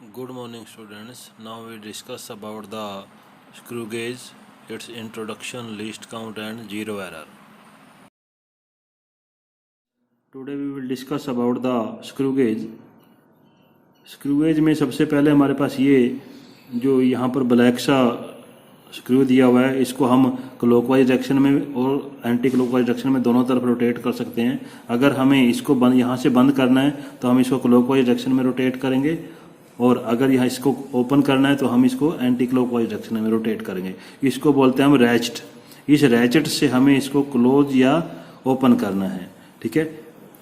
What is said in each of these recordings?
Good morning students. Now we discuss about the screw gauge, its introduction, least count and zero error. Today we will discuss about the screw gauge. Screw gauge में सबसे पहले हमारे पास ये जो यहाँ पर black सा screw दिया हुआ है, इसको हम क्लॉकवाइज डायरेक्शन में और एंटी क्लॉकवाइज डायरेक्शन में दोनों तरफ रोटेट कर सकते हैं। अगर हमें इसको बंद यहाँ से बंद करना है तो हम इसको क्लॉकवाइज डायरेक्शन में रोटेट करेंगे, और अगर यहाँ इसको ओपन करना है तो हम इसको एंटी क्लॉकवाइज डायरेक्शन में रोटेट करेंगे। इसको बोलते हैं हम रैचेट। इस रैचेट से हमें इसको क्लोज या ओपन करना है, ठीक है।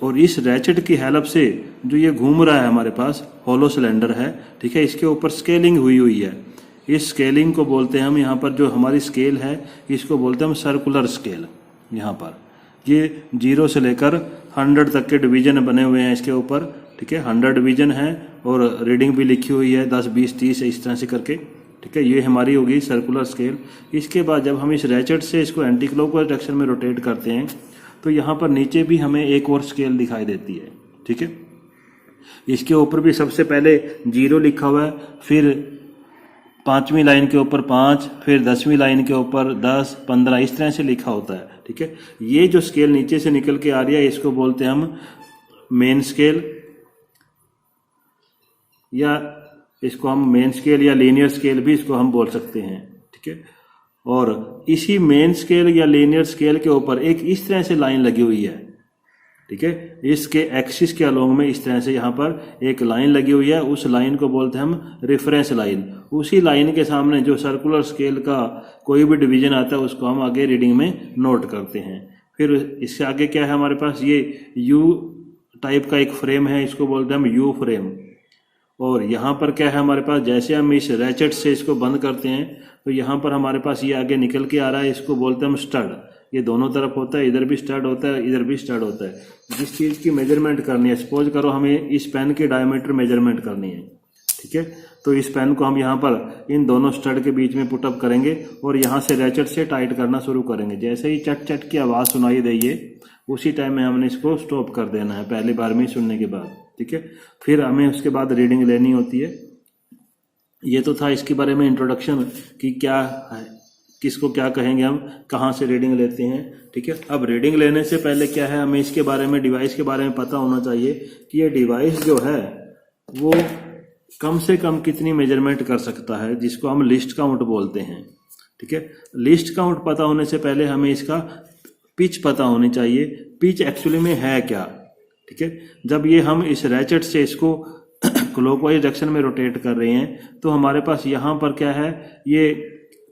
और इस रैचेट की हेल्प से जो ये घूम रहा है हमारे पास होलो सिलेंडर है, ठीक है, इसके ऊपर स्केलिंग हुई है। इस स्केलिंग को बोलते हैं हम, यहाँ पर जो हमारी स्केल है इसको बोलते हैं हम सर्कुलर स्केल। यहाँ पर ये 0 से लेकर 100 तक के डिवीजन बने हुए हैं इसके ऊपर, ठीक है। 100 डिवीजन है और रीडिंग भी लिखी हुई है 10, 20, 30 इस तरह से करके, ठीक है। ये हमारी होगी सर्कुलर स्केल। इसके बाद जब हम इस रैचेट से इसको एंटी क्लॉकवाइज डायरेक्शन में रोटेट करते हैं तो यहाँ पर नीचे भी हमें एक और स्केल दिखाई देती है, ठीक है। इसके ऊपर भी सबसे पहले 0 लिखा हुआ है, फिर 5वीं लाइन के ऊपर 5, फिर 10वीं लाइन के ऊपर 10, 15 इस तरह से लिखा होता है, ठीक है। ये जो स्केल नीचे से निकल के आ रही है इसको बोलते हैं हम मेन स्केल, या इसको हम मेन स्केल या लीनियर स्केल भी इसको हम बोल सकते हैं, ठीक है। और इसी मेन स्केल या लीनियर स्केल के ऊपर एक इस तरह से लाइन लगी हुई है, ठीक है। इसके एक्सिस के अलोंग में इस तरह से यहाँ पर एक लाइन लगी हुई है, उस लाइन को बोलते हैं हम रेफरेंस लाइन। उसी लाइन के सामने जो सर्कुलर स्केल का कोई भी डिवीजन आता है उसको हम आगे रीडिंग में नोट करते हैं। फिर इससे आगे क्या है हमारे पास, ये यू टाइप का एक फ्रेम है, इसको बोलते हैं हम यू फ्रेम। और यहाँ पर क्या है हमारे पास, जैसे हम इस रैचेट से इसको बंद करते हैं तो यहाँ पर हमारे पास ये आगे निकल के आ रहा है, इसको बोलते हैं हम स्टड। ये दोनों तरफ होता है, इधर भी स्टड होता है, इधर भी स्टड होता है। जिस चीज़ की मेजरमेंट करनी है, सपोज करो हमें इस पेन की डायमीटर मेजरमेंट करनी है, ठीक है, तो इस पेन को हम यहाँ पर इन दोनों स्टड के बीच में पुटअप करेंगे और यहाँ से रैचेट से टाइट करना शुरू करेंगे। जैसे ही चट चट की आवाज़ सुनाई देगी उसी टाइम में हमने इसको स्टॉप कर देना है, पहली बार में सुनने के बाद, ठीक है। फिर हमें उसके बाद रीडिंग लेनी होती है। ये तो था इसके बारे में इंट्रोडक्शन कि क्या है, किसको क्या कहेंगे हम, कहाँ से रीडिंग लेते हैं, ठीक है। अब रीडिंग लेने से पहले क्या है, हमें इसके बारे में, डिवाइस के बारे में पता होना चाहिए कि ये डिवाइस जो है वो कम से कम कितनी मेजरमेंट कर सकता है, जिसको हम लिस्ट काउंट बोलते हैं, ठीक है। लिस्ट काउंट पता होने से पहले हमें इसका पिच पता होनी चाहिए। पिच एक्चुअली में है क्या, ठीक है। जब ये हम इस रैचेट से इसको क्लॉकवाइज डायरेक्शन में रोटेट कर रहे हैं तो हमारे पास यहाँ पर क्या है, ये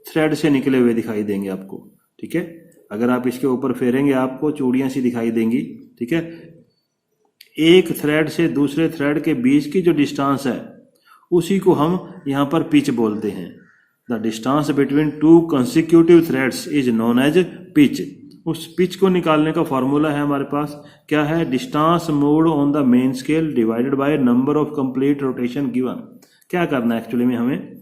थ्रेड से निकले हुए दिखाई देंगे आपको, ठीक है। अगर आप इसके ऊपर फेरेंगे आपको चूड़ियाँ सी दिखाई देंगी, ठीक है। एक थ्रेड से दूसरे थ्रेड के बीच की जो डिस्टेंस है उसी को हम यहाँ पर पिच बोलते हैं। The distance between 2 consecutive threads is known as pitch. उस पिच को निकालने का फॉर्मूला है हमारे पास, क्या है, distance moved on the main scale divided by number of complete rotation given. क्या करना है एक्चुअली में, हमें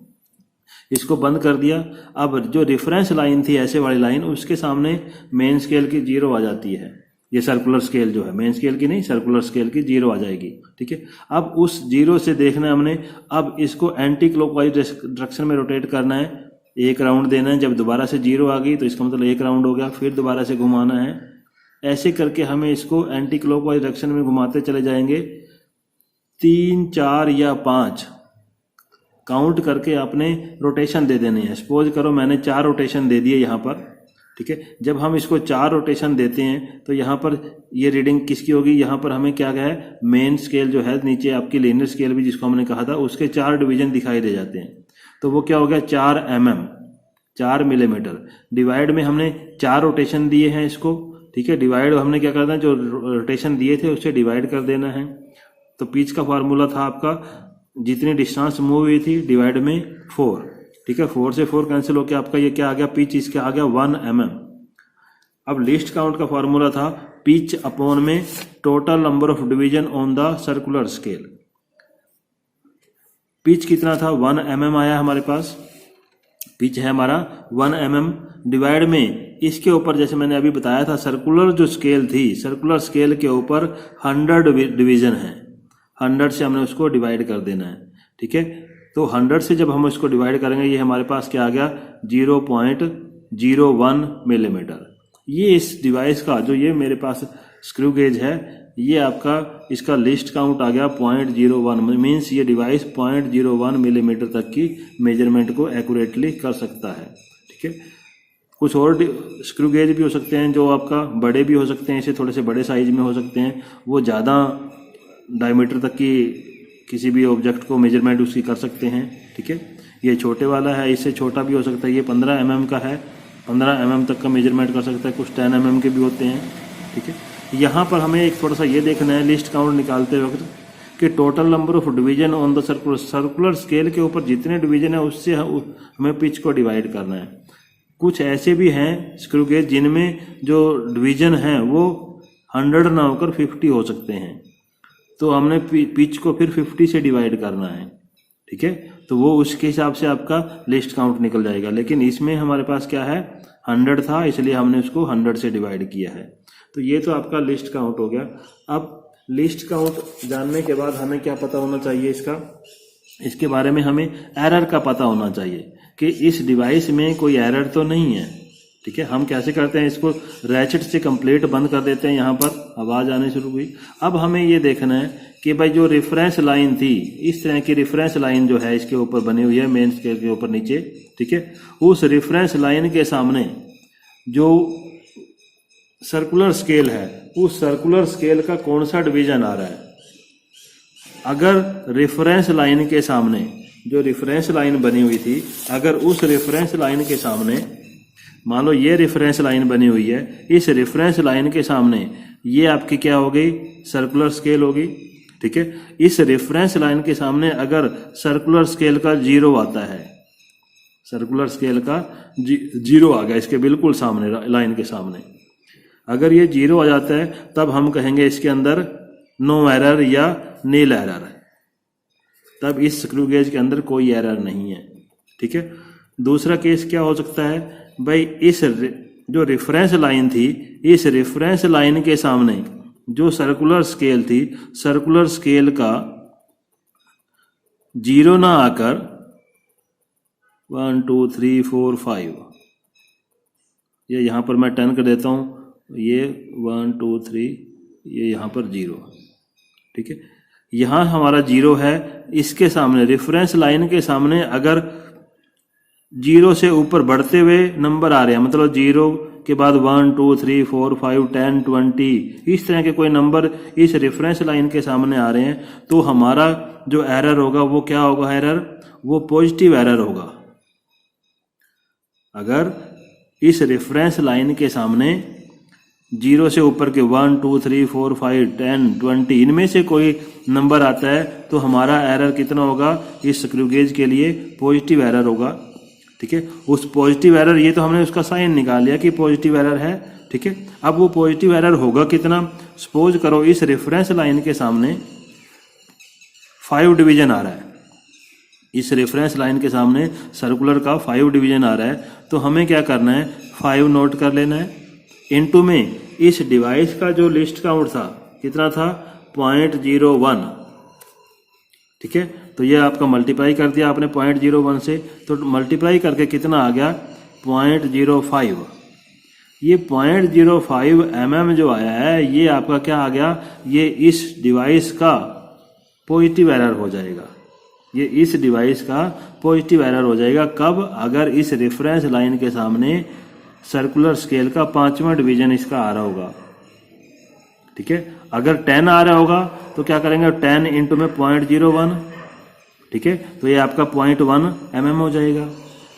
इसको बंद कर दिया। अब जो रेफरेंस लाइन थी ऐसे वाली लाइन, उसके सामने मेन स्केल की 0 आ जाती है। ये सर्कुलर स्केल जो है, मेन स्केल की नहीं, सर्कुलर स्केल की 0 आ जाएगी, ठीक है। अब उस 0 से देखना है हमने, अब इसको एंटी क्लॉकवाइज डायरेक्शन में रोटेट करना है, एक राउंड देना है। जब दोबारा से 0 आ गई तो इसका मतलब एक राउंड हो गया, फिर दोबारा से घुमाना है। ऐसे करके हमें इसको एंटी क्लॉकवाइज डायरेक्शन में घुमाते चले जाएंगे। 3, 4 या 5 काउंट करके आपने रोटेशन दे देने हैं। सपोज करो मैंने 4 रोटेशन दे दिए यहाँ पर, ठीक है। जब हम इसको 4 रोटेशन देते हैं तो यहाँ पर ये रीडिंग किसकी होगी, यहाँ पर हमें क्या है, मेन स्केल जो है, नीचे आपकी लीनियर स्केल भी जिसको हमने कहा था, उसके 4 डिवीजन दिखाई दे जाते हैं। तो वो क्या हो गया, 4 mm, 4 मिलीमीटर। डिवाइड में हमने 4 रोटेशन दिए हैं इसको, ठीक है। डिवाइड हमने क्या करना है, जो रोटेशन दिए थे उससे डिवाइड कर देना है। तो पिच का फार्मूला था आपका, जितनी डिस्टेंस मूव हुई थी डिवाइड में 4, ठीक है। 4 से 4 कैंसिल होकर आपका ये क्या आ गया, पिच इसका आ गया 1 mm। अब लिस्ट काउंट का फार्मूला था पिच अपॉन में total number of division on the circular scale. Pitch कितना था, 1 mm आया हमारे पास, पिच है हमारा 1 mm। डिवाइड में इसके ऊपर, जैसे मैंने अभी बताया था, सर्कुलर जो स्केल थी, सर्कुलर स्केल के ऊपर 100 डिवीजन है, 100 से हमने उसको डिवाइड कर देना है। ठीक है। तो 100 से जब हम इसको डिवाइड करेंगे, ये हमारे पास क्या आ गया 0.01 मिलीमीटर। ये इस डिवाइस का जो ये मेरे पास स्क्रू गेज है, ये आपका इसका लिस्ट काउंट आ गया 0.01, मीन्स ये डिवाइस 0.01 मिलीमीटर तक की मेजरमेंट को एक्यूरेटली कर सकता है। ठीक है। कुछ और स्क्रू गेज भी हो सकते हैं जो आपका बड़े भी हो सकते हैं, इसे थोड़े से बड़े साइज में हो सकते हैं, वो ज़्यादा डायमीटर तक की किसी भी ऑब्जेक्ट को मेजरमेंट उसकी कर सकते हैं। ठीक है। ये छोटे वाला है, इससे छोटा भी हो सकता है, ये 15 mm का है, 15 mm तक का मेजरमेंट कर सकता है, कुछ 10 mm के भी होते हैं। ठीक है। यहाँ पर हमें एक थोड़ा सा ये देखना है लिस्ट काउंट निकालते वक्त कि total number of division on the circular scale के ऊपर जितने डिवीजन है उससे हमें पिच को डिवाइड करना है। कुछ ऐसे भी हैं स्क्रू गेज जिनमें जो डिवीजन हैं वो 100 ना होकर 50 हो सकते हैं, तो हमने पिच को फिर 50 से डिवाइड करना है। ठीक है। तो वो उसके हिसाब से आपका लिस्ट काउंट निकल जाएगा, लेकिन इसमें हमारे पास क्या है 100 था, इसलिए हमने उसको 100 से डिवाइड किया है। तो ये तो आपका लिस्ट काउंट हो गया। अब लिस्ट काउंट जानने के बाद हमें क्या पता होना चाहिए, इसके बारे में हमें एरर का पता होना चाहिए कि इस डिवाइस में कोई एरर तो नहीं है। ठीक है। हम कैसे करते हैं, इसको रैचेट से कंप्लीट बंद कर देते हैं, यहाँ पर आवाज़ आने शुरू हुई। अब हमें ये देखना है कि भाई जो रेफरेंस लाइन थी, इस तरह की रेफरेंस लाइन जो है इसके ऊपर बनी हुई है मेन स्केल के ऊपर नीचे, ठीक है, उस रेफरेंस लाइन के सामने जो सर्कुलर स्केल है, उस सर्कुलर स्केल का कौन सा डिवीजन आ रहा है। अगर रेफरेंस लाइन के सामने जो रेफरेंस लाइन बनी हुई थी, अगर उस रेफरेंस लाइन के सामने मान लो ये रेफरेंस लाइन बनी हुई है, इस रेफरेंस लाइन के सामने ये आपकी क्या हो गई सर्कुलर स्केल होगी। ठीक है। इस रेफरेंस लाइन के सामने अगर सर्कुलर स्केल का 0 आता है, सर्कुलर स्केल का 0 आ गया इसके बिल्कुल सामने लाइन के सामने, अगर ये 0 आ जाता है तब हम कहेंगे इसके अंदर नो एरर या नील एरर है, तब इस स्क्रू गेज के अंदर कोई एरर नहीं है। ठीक है। दूसरा केस क्या हो सकता है, भाई इस जो रेफरेंस लाइन थी, इस रेफरेंस लाइन के सामने जो सर्कुलर स्केल थी, सर्कुलर स्केल का 0 ना आकर 1 2 3 4 5, ये यहाँ पर मैं 10 कर देता हूँ, ये 1 2 3, ये यहाँ पर 0। ठीक है। यहाँ हमारा 0 है, इसके सामने रेफरेंस लाइन के सामने अगर 0 से ऊपर बढ़ते हुए नंबर आ रहे हैं, मतलब 0 के बाद 1 2 3 4 5 10 20 इस तरह के कोई नंबर इस रेफरेंस लाइन के सामने आ रहे हैं, तो हमारा जो एरर होगा वो क्या होगा, एरर वो पॉजिटिव एरर होगा। अगर इस रेफरेंस लाइन के सामने 0 से ऊपर के 1 2 3 4 5 10 20 इनमें से कोई नंबर आता है तो हमारा एरर कितना होगा, इस स्क्रू गेज के लिए पॉजिटिव एरर होगा। ठीक है। उस पॉजिटिव एरर, ये तो हमने उसका साइन निकाल लिया कि पॉजिटिव एरर है। ठीक है। अब वो पॉजिटिव एरर होगा कितना, सपोज करो इस रेफरेंस लाइन के सामने 5 डिवीजन आ रहा है, इस रेफरेंस लाइन के सामने सर्कुलर का 5 डिवीजन आ रहा है, तो हमें क्या करना है 5 नोट कर लेना है, इनटू में इस डिवाइस का जो लिस्ट काउंट था कितना था 0.01। ठीक है। तो ये आपका मल्टीप्लाई कर दिया आपने 0.01 से, तो मल्टीप्लाई करके कितना आ गया 0.05। ये 0.05 mm जो आया है ये आपका क्या आ गया, ये इस डिवाइस का पॉजिटिव एरर हो जाएगा, ये इस डिवाइस का पॉजिटिव एरर हो जाएगा। कब, अगर इस रेफरेंस लाइन के सामने सर्कुलर स्केल का 5वां डिवीजन इसका आ रहा होगा। ठीक है। अगर 10 आ रहा होगा तो क्या करेंगे 10 इंटू में 0.01। ठीक है। तो ये आपका 0.1 mm हो जाएगा।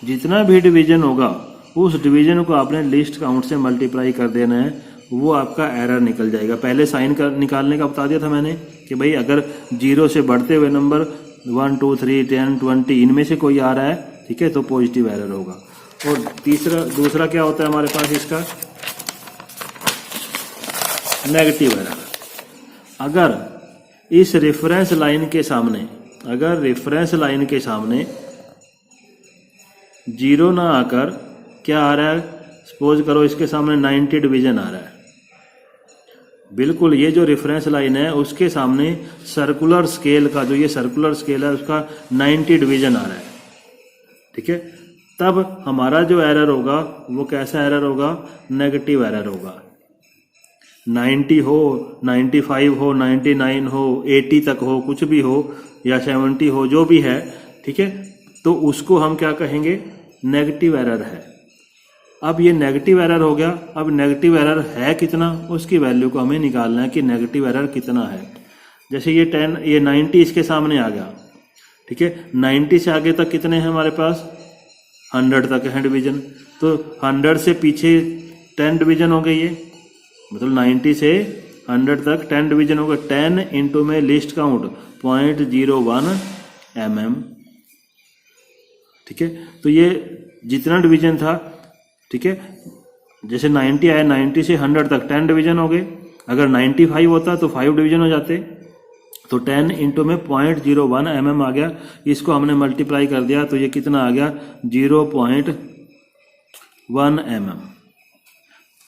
जितना भी डिवीजन होगा उस डिवीजन को आपने लिस्ट काउंट से मल्टीप्लाई कर देना है, वो आपका एरर निकल जाएगा। पहले साइन निकालने का बता दिया था मैंने कि भाई अगर 0 से बढ़ते हुए नंबर 1 2 3 10 20 इनमें से कोई आ रहा है, ठीक है, तो पॉजिटिव एरर होगा। और दूसरा क्या होता है हमारे पास इसका नेगेटिव एरर। अगर इस रेफरेंस लाइन के सामने, अगर रेफरेंस लाइन के सामने 0 ना आकर क्या आ रहा है, सपोज करो इसके सामने 90 डिवीजन आ रहा है, बिल्कुल, ये जो रेफरेंस लाइन है उसके सामने सर्कुलर स्केल का, जो ये सर्कुलर स्केल है उसका 90 डिवीजन आ रहा है, ठीक है। तब हमारा जो एरर होगा वो कैसा एरर होगा? नेगेटिव एरर होगा। 90 हो, 95 हो, 99 हो, 80 तक हो, कुछ भी हो, या 70 हो, जो भी है, ठीक है, तो उसको हम क्या कहेंगे? नेगेटिव एरर है। अब ये नेगेटिव एरर हो गया। अब नेगेटिव एरर है कितना, उसकी वैल्यू को हमें निकालना है कि नेगेटिव एरर कितना है। जैसे ये 10, ये 90 इसके सामने आ गया, ठीक है। 90 से आगे तक कितने हैं हमारे पास? 100 तक है डिवीजन। तो 100 से पीछे 10 डिवीजन हो गए ये, मतलब 90 से 100 तक 10 डिवीजन हो गए। 10 इंटू में लिस्ट काउंट 0.01 mm, ठीक है। तो ये जितना डिवीजन था, ठीक है, जैसे 90 आया, 90 से 100 तक 10 डिवीजन हो गए। अगर 95 होता तो 5 डिवीजन हो जाते। तो 10 इंटू में 0.01 mm आ गया। इसको हमने मल्टीप्लाई कर दिया तो ये कितना आ गया? 0.1 mm,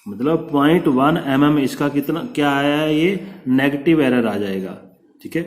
मतलब 0.1 mm इसका कितना क्या आया है? ये नेगेटिव एरर आ जाएगा, ठीक है।